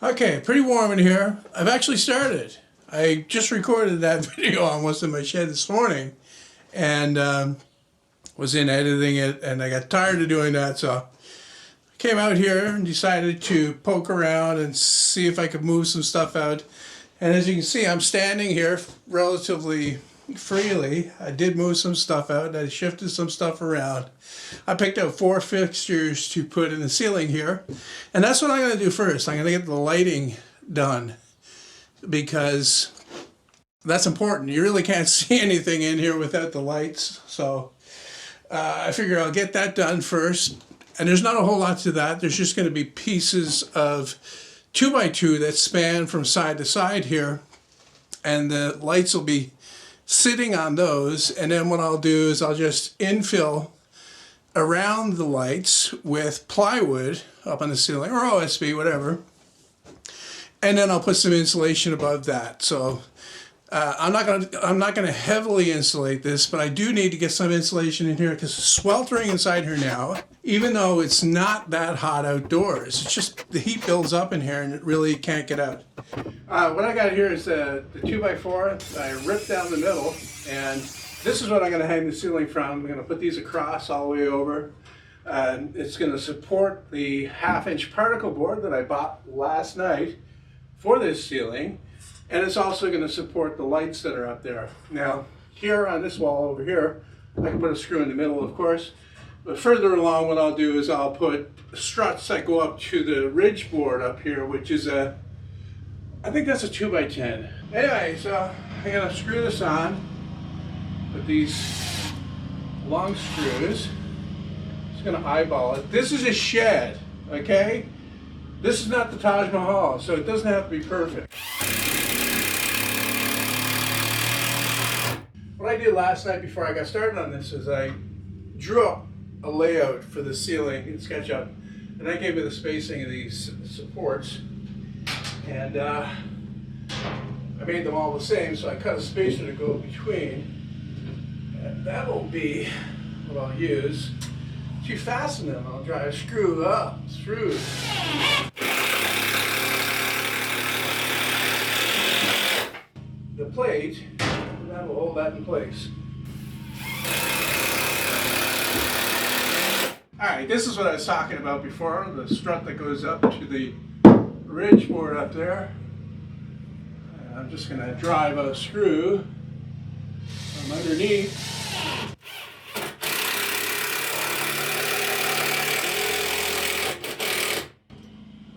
Okay, pretty warm in here. I've actually started. I just recorded that video on what's in my shed this morning and was in editing it, and I got tired of doing that, so I came out here and decided to poke around and see if I could move some stuff out. And as you can see, I'm standing here relatively freely. I did move some stuff out. I shifted some stuff around. I picked out 4 fixtures to put in the ceiling here, and that's what I'm going to do first. I'm going to get the lighting done because that's important. You really can't see anything in here without the lights, so I figure I'll get that done first. And there's not a whole lot to that. There's just going to be pieces of 2x2 that span from side to side here, and the lights will be sitting on those. And then what I'll do is I'll just infill around the lights with plywood up on the ceiling, or OSB, whatever, and then I'll put some insulation above that. So I'm not gonna heavily insulate this, but I do need to get some insulation in here because it's sweltering inside here now, even though it's not that hot outdoors. It's just the heat builds up in here and it really can't get out. What I got here is the 2x4. I ripped down the middle, and this is what I'm going to hang the ceiling from. I'm going to put these across all the way over. It's going to support the 1/2-inch particle board that I bought last night for this ceiling. And it's also going to support the lights that are up there. Now, here on this wall over here, I can put a screw in the middle, of course. But further along, what I'll do is I'll put struts that go up to the ridge board up here, which is I think that's a 2x10. Anyway, so I'm going to screw this on with these long screws. Just going to eyeball it. This is a shed, okay? This is not the Taj Mahal, so it doesn't have to be perfect. What I did last night before I got started on this is I drew up a layout for the ceiling in SketchUp, and that gave me the spacing of these supports. And I made them all the same, so I cut a spacer to go between. And that will be what I'll use to fasten them. I'll drive a screw up through the plate, and that will hold that in place. Alright, this is what I was talking about before, the strut that goes up to the ridge board up there. And I'm just going to drive a screw from underneath.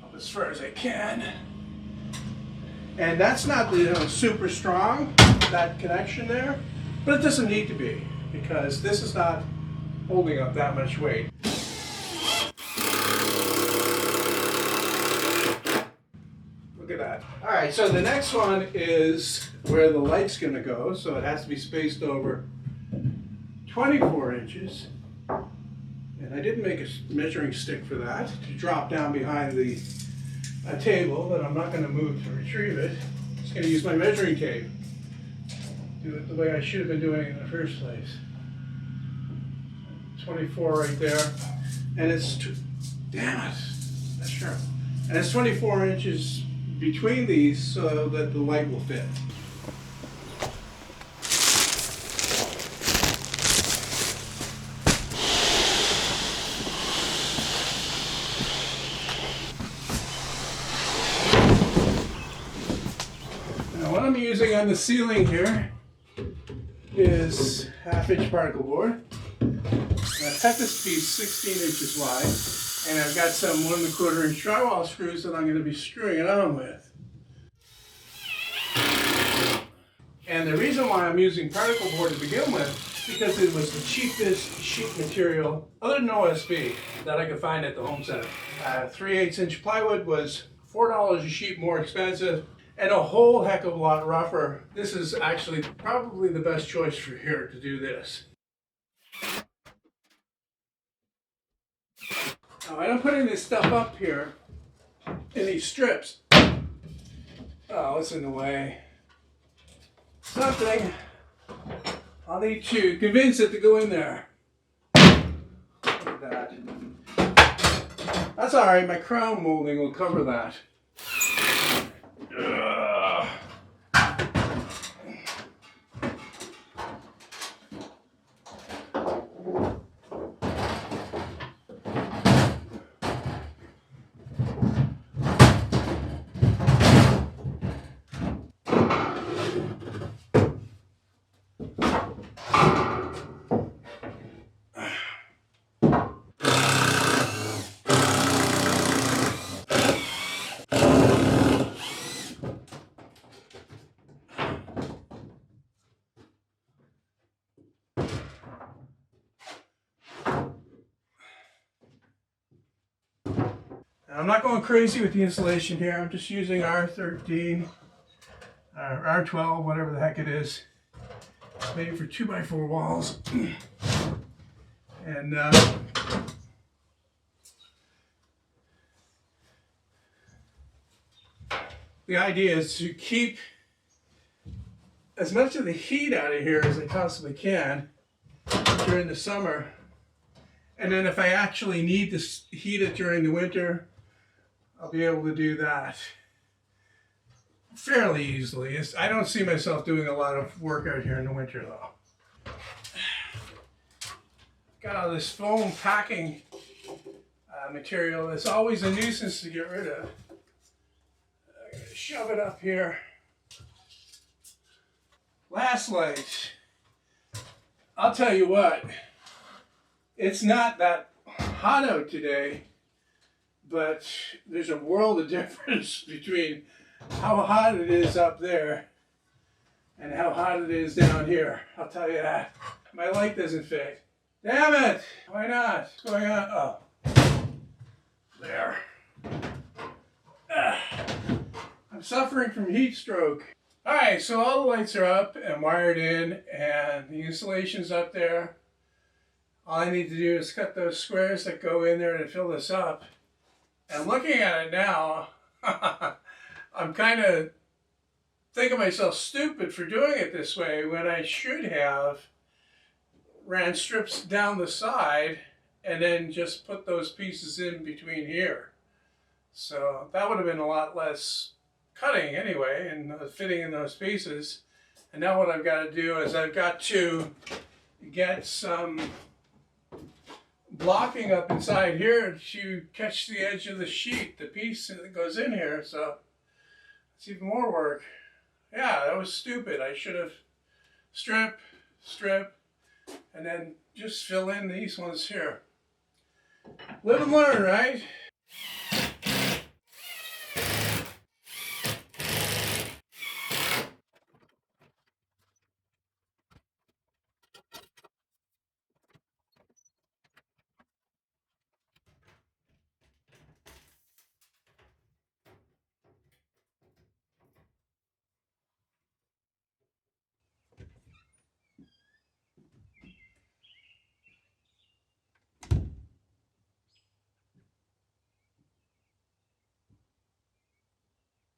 Up as far as I can. And that's not super strong, that connection there, but it doesn't need to be because this is not holding up that much weight. Look at that. All right, so the next one is where the light's going to go, so it has to be spaced over 24 inches. And I didn't make a measuring stick for that to drop down behind a table that I'm not going to move to retrieve it. I'm just going to use my measuring tape. Do it the way I should have been doing it in the first place. 24 right there. And it's, damn it, that's sharp. And it's 24 inches between these so that the light will fit. Now what I'm using on the ceiling here is 1/2-inch particle board. And I've cut this piece 16 inches wide, and I've got some 1 1/4-inch drywall screws that I'm going to be screwing it on with. And the reason why I'm using particle board to begin with is because it was the cheapest sheet material, other than OSB, that I could find at the home center. 3/8-inch plywood was $4 a sheet more expensive, and a whole heck of a lot rougher. This is actually probably the best choice for here to do this. Now I'm putting this stuff up here in these strips. Oh, it's in the way. Something I'll need to convince it to go in there. Look at that. That's alright, my crown molding will cover that. I'm not going crazy with the insulation here. I'm just using R13, R12, whatever the heck it is. It's made for 2x4 walls. And the idea is to keep as much of the heat out of here as I possibly can during the summer. And then if I actually need to heat it during the winter, I'll be able to do that fairly easily. I don't see myself doing a lot of work out here in the winter though. Got all this foam packing material that's always a nuisance to get rid of. I'm gonna shove it up here. Last light. I'll tell you what, it's not that hot out today, but there's a world of difference between how hot it is up there and how hot it is down here. I'll tell you that. My light doesn't fit. Damn it! Why not? What's going on? Oh. There. I'm suffering from heat stroke. Alright, so all the lights are up and wired in, and the insulation's up there. All I need to do is cut those squares that go in there to fill this up. And looking at it now, I'm kind of thinking myself stupid for doing it this way when I should have ran strips down the side and then just put those pieces in between here. So that would have been a lot less cutting anyway and fitting in those pieces. And now what I've got to do is I've got to get some blocking up inside here to catch the edge of the sheet, the piece that goes in here. So it's even more work. Yeah, that was stupid. I should have strip, and then just fill in these ones here. Live and learn, right?